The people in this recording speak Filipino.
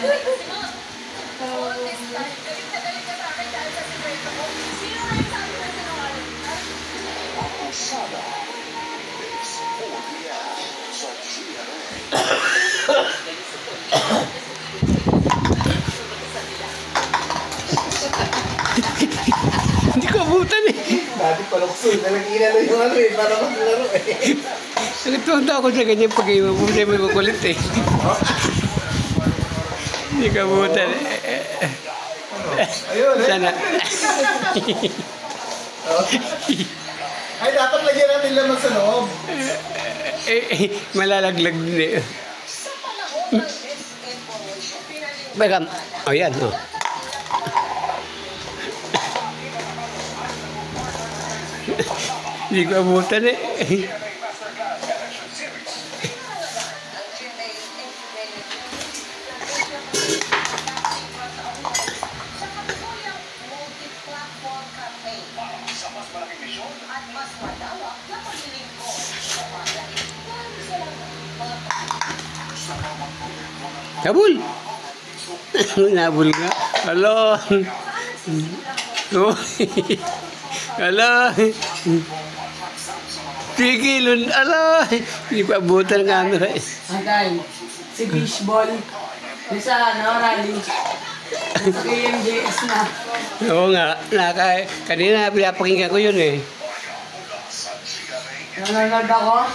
Hindi ko abutan eh. Dati paluksun na nag-inalo yung ano eh, para maglaro eh. Nagtunta ako sa ganyan pag imabutan mo kukulit eh. Hindi ko abutan eh. Ayun eh. Sana. Ay, dapat lagyan natin laman sa loob. Malalaglag din eh. Bagam. Oh, yan. Oh. Hindi ko abutan eh. Kabul! Nabul nga. Hello! Hello! Tigilun! Hello! Hindi pa abutan nga ano eh. Agay, si Fishball, yung sa rally, sa KMJS na. Oo nga. Kanina pinapakinggan ko yun eh. Nanonood ako,